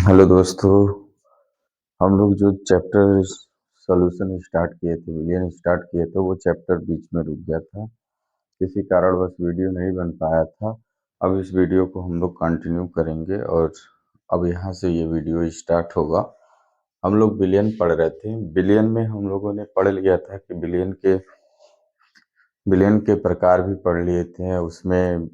Hello दोस्तों। हम लोग जो चैप्टर सॉल्यूशन स्टार्ट किए थे, विलियन स्टार्ट किए थे, वो चैप्टर बीच में रुक गया था। किसी कारणवश वीडियो नहीं बन पाया था। अब इस वीडियो को हम लोग कंटिन्यू करेंगे और अब यहाँ से ये वीडियो स्टार्ट होगा। हम लोग बिलियन पढ़ रहे थे। बिलियन में हम लोगों ने पढ़ लिया था कि बिलियन के प्रकार भी पढ़ लिए थे। उसमें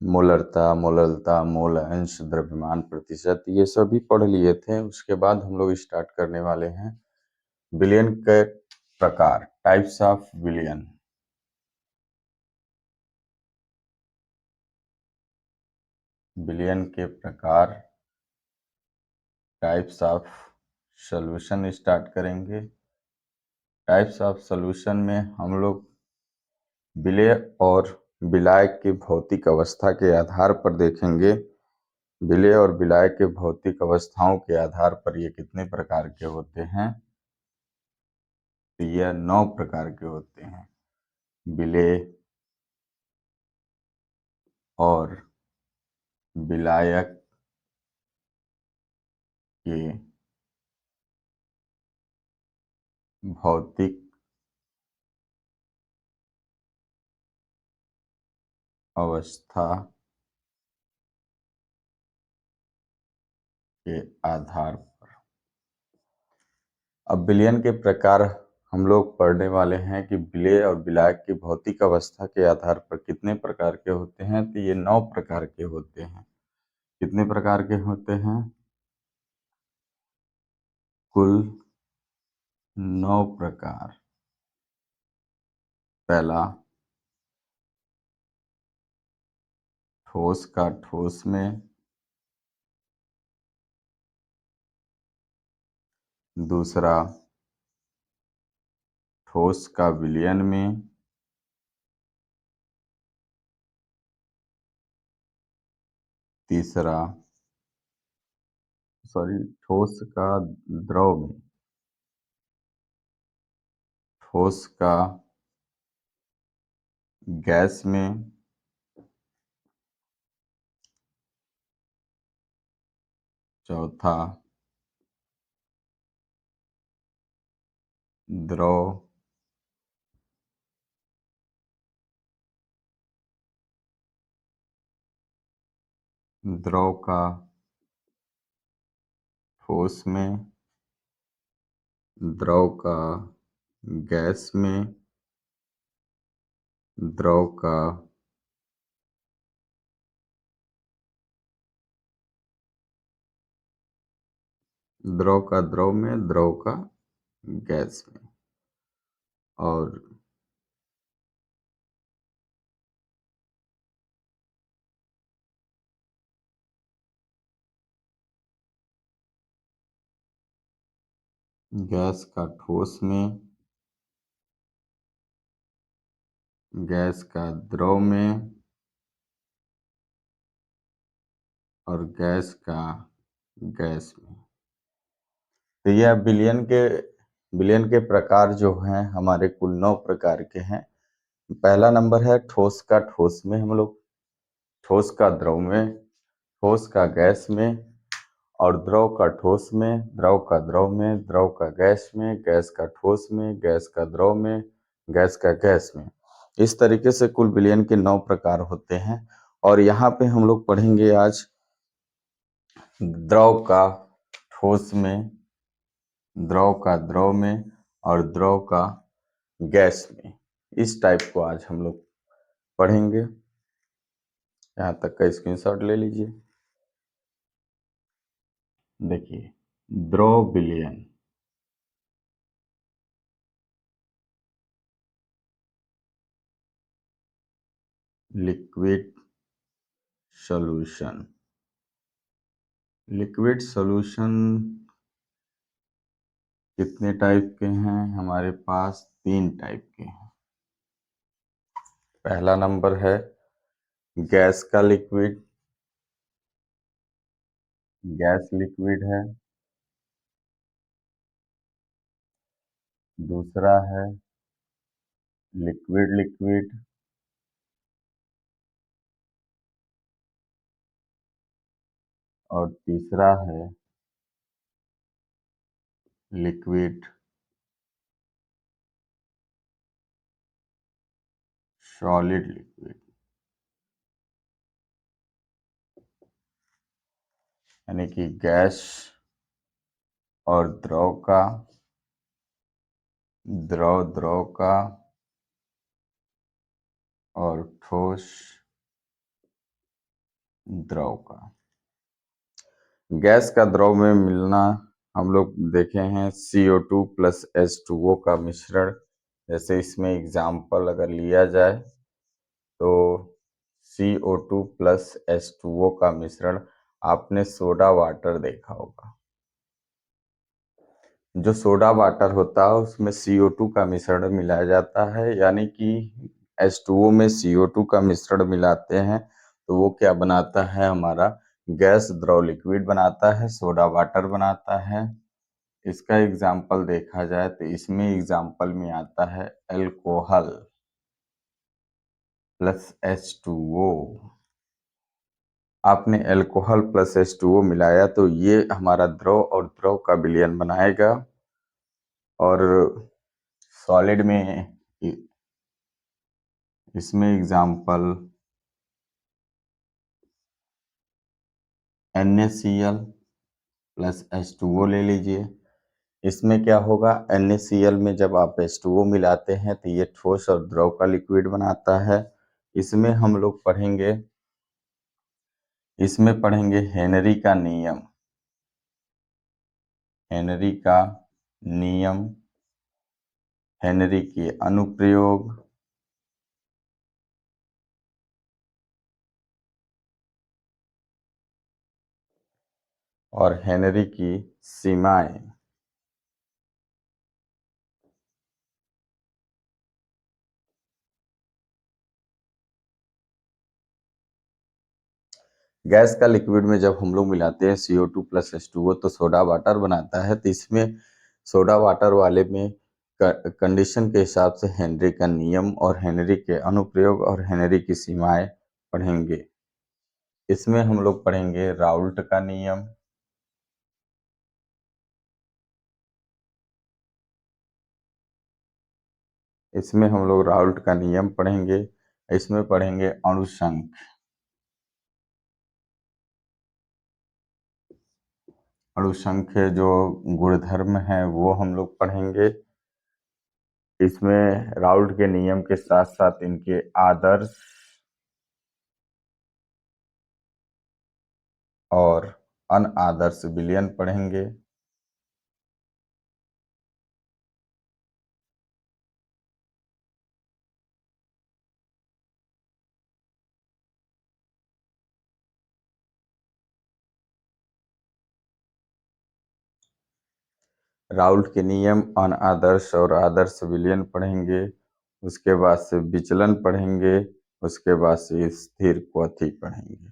मोलरता, मोललता, मोल, अंश, द्रव्यमान, प्रतिशत, ये सभी पढ़ लिए थे। उसके बाद हम लोग स्टार्ट करने वाले हैं बिलियन के प्रकार, टाइप्स ऑफ बिलियन। बिलियन के प्रकार, टाइप्स ऑफ सॉल्यूशन स्टार्ट करेंगे। टाइप्स ऑफ सॉल्यूशन में हम लोग विलेय और विलायक की भौतिक अवस्था के आधार पर देखेंगे। विलेय और विलायक के भौतिक अवस्थाओं के आधार पर ये कितने प्रकार के होते हैं। तो यह 9 प्रकार के होते हैं। विलेय और विलायक के भौतिक अवस्था के आधार पर। अब विलयन के प्रकार हम लोग पढ़ने वाले हैं कि विलेय और विलायक की भौतिक अवस्था के आधार पर कितने प्रकार के होते हैं। तो ये 9 प्रकार के होते हैं। कितने प्रकार के होते हैं? कुल 9 प्रकार। पहला, ठोस का ठोस में। दूसरा, ठोस का विलयन में। तीसरा, ठोस का द्रव में। ठोस का गैस में। चौथा, द्रव द्रव का ठोस में। द्रव का गैस में। द्रव का द्रव में, द्रव का गैस में। और गैस का ठोस में, गैस का द्रव में और गैस का गैस में। तो यह विलयन के प्रकार जो हैं हमारे कुल 9 प्रकार के हैं। पहला नंबर है ठोस का ठोस में। हम लोग ठोस का द्रव में, ठोस का गैस में और द्रव का ठोस में, द्रव का द्रव में, द्रव का गैस में, गैस का ठोस में, गैस का द्रव में, गैस का गैस में। इस तरीके से कुल विलयन के 9 प्रकार होते हैं। और यहाँ पे हम लोग पढ़ेंगे आज द्रव का ठोस में, द्रव का द्रव में और द्रव का गैस में। इस टाइप को आज हम लोग पढ़ेंगे। यहाँ तक का स्क्रीनशॉट ले लीजिए। देखिए, द्रव विलयन, लिक्विड सॉल्यूशन। लिक्विड सॉल्यूशन कितने टाइप के हैं? हमारे पास 3 टाइप के हैं। पहला नंबर है गैस का लिक्विड, गैस लिक्विड है। दूसरा है लिक्विड लिक्विड। और तीसरा है लिक्विड सॉलिड लिक्विड, यानी कि गैस और द्रव द्रव का और ठोस द्रव का। गैस का द्रव में मिलना हम लोग देखे हैं CO2 प्लस H2O का मिश्रण। जैसे इसमें एग्जाम्पल अगर लिया जाए तो CO2 प्लस H2O का मिश्रण, आपने सोडा वाटर देखा होगा। जो सोडा वाटर होता है उसमें CO2 का मिश्रण मिलाया जाता है, यानी कि H2O में CO2 का मिश्रण मिलाते हैं तो वो क्या बनाता है, हमारा गैस द्रव लिक्विड बनाता है, सोडा वाटर बनाता है। इसका एग्जाम्पल देखा जाए तो इसमें एग्जाम्पल में आता है अल्कोहल प्लस H2O। आपने अल्कोहल प्लस H2O मिलाया तो ये हमारा द्रव और द्रव का विलयन बनाएगा। और सॉलिड में इसमें एग्जाम्पल NaCl प्लस H2O ले लीजिए। इसमें क्या होगा, NaCl में जब आप H2O मिलाते हैं तो ये ठोस और द्रव का लिक्विड बनाता है। इसमें हम लोग पढ़ेंगे हेनरी का नियम। हेनरी का नियम, हेनरी के अनुप्रयोग और हेनरी की सीमाएं। गैस का लिक्विड में जब हम लोग मिलाते हैं CO2 प्लस H2O तो सोडा वाटर बनाता है। तो इसमें सोडा वाटर वाले में कंडीशन के हिसाब से हेनरी का नियम और हेनरी के अनुप्रयोग और हेनरी की सीमाएं पढ़ेंगे। इसमें हम लोग पढ़ेंगे राउल्ट का नियम, इसमें हम लोग राउल्ट का नियम पढ़ेंगे। इसमें पढ़ेंगे अणुसंख्य, अणुसंख्य जो गुणधर्म है वो हम लोग पढ़ेंगे। इसमें राउल्ट के नियम के साथ साथ इनके आदर्श और अनआदर्श विलयन पढ़ेंगे। राउल्ट के नियम, अनआदर्श और आदर्श विलयन पढ़ेंगे। उसके बाद से विचलन पढ़ेंगे। उसके बाद से स्थिर क्वथी पढ़ेंगे।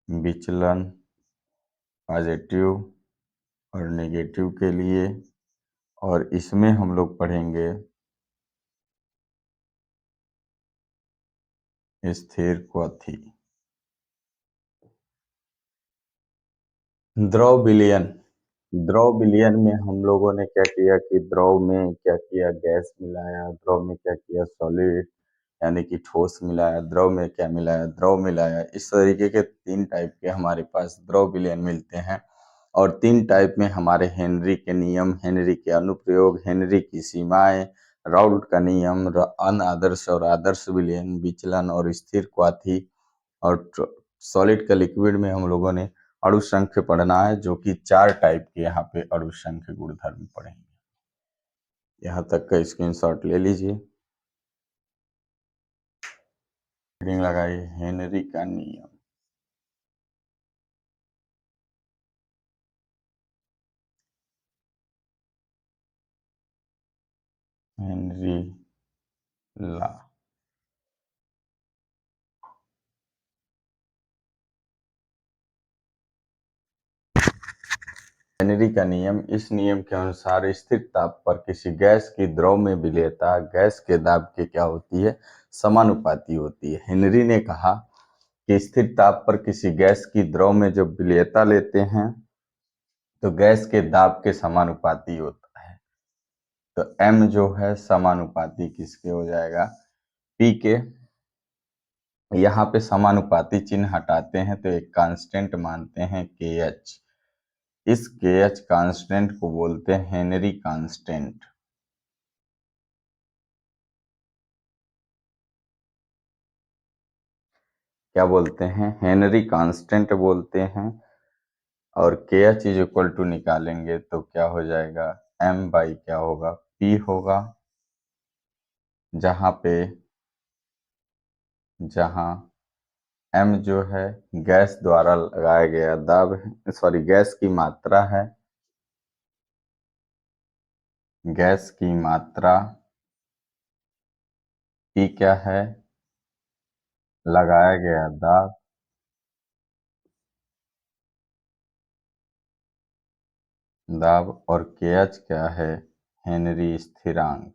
विचलन पॉजिटिव और नेगेटिव के लिए। और इसमें हम लोग पढ़ेंगे स्थिर क्वथी। द्रव विलयन, द्रव विलयन में हम लोगों ने क्या किया कि द्रव में क्या किया, गैस मिलाया, द्रव में क्या किया, सॉलिड यानी कि ठोस मिलाया, द्रव में क्या मिलाया, द्रव मिलाया। इस तरीके के 3 टाइप के हमारे पास द्रव विलयन मिलते हैं। और 3 टाइप में हमारे हेनरी के नियम, हेनरी के अनुप्रयोग, हेनरी की सीमाएं, राउल्ट का नियम, अनआदर्श और आदर्श विलयन, विचलन और स्थिर क्वाथी। और सॉलिड का लिक्विड में हम लोगों ने अणुसंख्य पढ़ना है, जो कि 4 टाइप के यहाँ पे अणुसंख्य गुणधर्म पढ़ेंगे। यहाँ तक का स्क्रीनशॉट ले लीजिए। हेडिंग लगाइए हेनरी का नियम। हेनरी ला। हेनरी का नियम, इस नियम के अनुसार स्थिर ताप पर किसी गैस की द्रव में विलेयता गैस के दाब के क्या होती है, समानुपाती होती है। हेनरी ने कहा कि स्थिर ताप पर किसी गैस की द्रव में जब विलेयता लेते हैं तो गैस के दाब के समानुपाती होता है। तो m जो है समानुपाती किसके हो जाएगा, p के। यहाँ पे समानुपाती चिन्ह हटाते हैं तो एक कांस्टेंट मानते हैं kh। इस kh कांस्टेंट को बोलते हैं हेनरी कांस्टेंट। क्या बोलते हैं, हेनरी कांस्टेंट बोलते हैं। और kh इज इक्वल टू निकालेंगे तो क्या हो जाएगा, m बाई क्या होगा, p होगा। जहाँ पे जहाँ m जो है गैस द्वारा लगाया गया दाब है, सॉरी गैस की मात्रा है, गैस की मात्रा। p क्या है, लगाया गया दाब। दाब और kh क्या है, हेनरी स्थिरांक।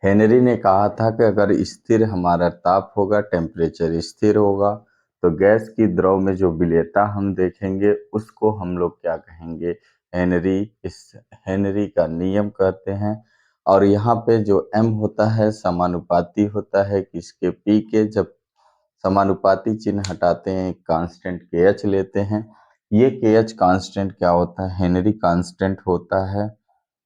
हेनरी ने कहा था कि अगर स्थिर हमारा ताप होगा, टेम्परेचर स्थिर होगा, तो गैस की द्रव में जो विलेयता हम देखेंगे उसको हम लोग क्या कहेंगे, हेनरी। इस हेनरी का नियम कहते हैं। और यहाँ पे जो m होता है समानुपाती होता है किसके, p के। जब समानुपाती चिन्ह हटाते हैं एक कांस्टेंट kh लेते हैं। ये kh कांस्टेंट क्या होता है, हेनरी कांस्टेंट होता है।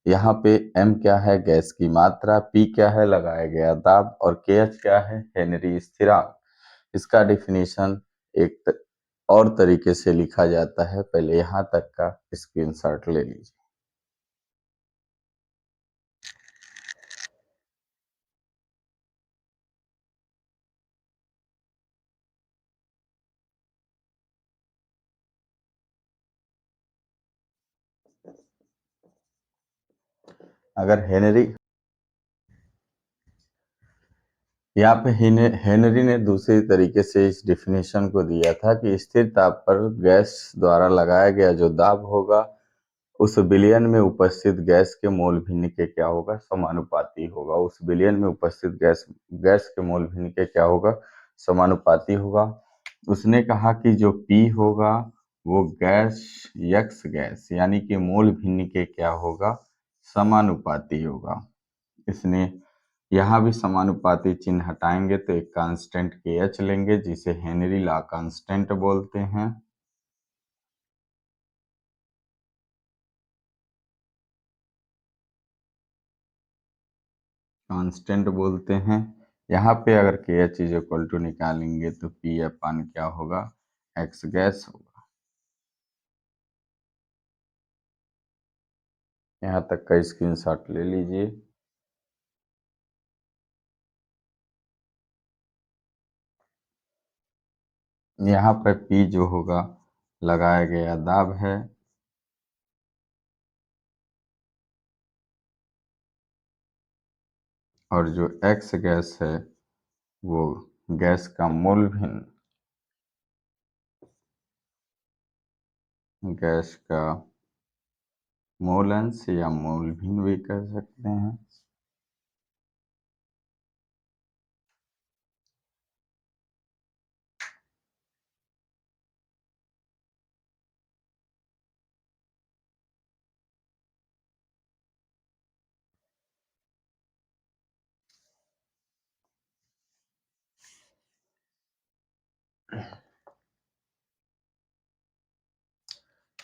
यहाँ पे m क्या है, गैस की मात्रा, p क्या है, लगाया गया दाब, और kh क्या है, हेनरी स्थिरांक। इसका डिफिनीशन और तरीके से लिखा जाता है, पहले यहाँ तक का स्क्रीनशॉट ले लीजिए। अगर हेनरी, यहाँ पे हेनरी ने दूसरी तरीके से इस डिफिनेशन को दिया था कि स्थिर ताप पर गैस द्वारा लगाया गया जो दाब होगा उस विलयन में उपस्थित गैस के मोल भिन्न के क्या होगा, समानुपाती होगा। उस विलयन में उपस्थित गैस गैस के मोल भिन्न के क्या होगा, समानुपाती होगा। उसने कहा कि जो P होगा वो गैस यक्स गैस यानी कि मोल भिन्न के क्या होगा, समानुपाती होगा। इसने यहाँ भी समानुपाती चिन्ह हटाएंगे तो एक कांस्टेंट kh लेंगे जिसे हेनरी लॉ कांस्टेंट बोलते हैं। कांस्टेंट बोलते हैं। यहाँ पे अगर kh इज इक्वल टू निकालेंगे तो p अपान क्या होगा, x गैस होगा। यहाँ तक का स्क्रीनशॉट ले लीजिए। यहाँ पर p जो होगा लगाया गया दाब है, और जो x गैस है वो गैस का मोल भिन्न, गैस का मोल अंश या मोल भिन्न भी कह सकते हैं।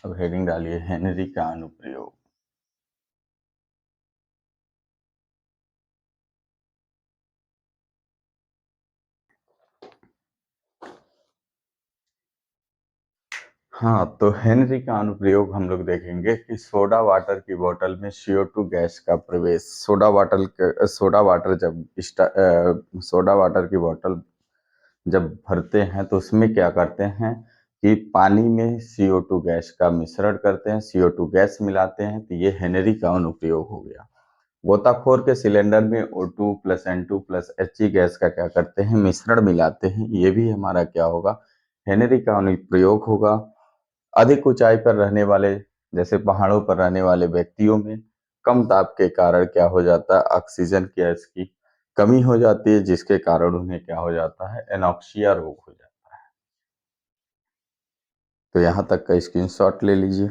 अब हेडिंग डालिए, हेनरी का अनुप्रयोग। हाँ, तो हेनरी का अनुप्रयोग हम लोग देखेंगे कि सोडा वाटर की बोतल में CO2 गैस का प्रवेश। सोडा वाटर जब सोडा वाटर की बोतल जब भरते हैं तो उसमें क्या करते हैं कि पानी में CO2 गैस का मिश्रण करते हैं, CO2 गैस मिलाते हैं। तो ये हेनरी का अनुप्रयोग हो गया। गोताखोर के सिलेंडर में O2 plus N2 plus He gas का क्या करते हैं, मिश्रण मिलाते हैं। ये भी हमारा क्या होगा, हेनरी का अनुप्रयोग होगा। अधिक ऊंचाई पर रहने वाले, जैसे पहाड़ों पर रहने वाले व्यक्तियों में कम दाब के कारण क्या हो जाता है, ऑक्सीजन गैस की कमी हो जाती है, जिसके कारण उन्हें क्या हो जाता है, एनॉक्सिया रोग हो जाता है। तो यहाँ तक का स्क्रीनशॉट ले लीजिए।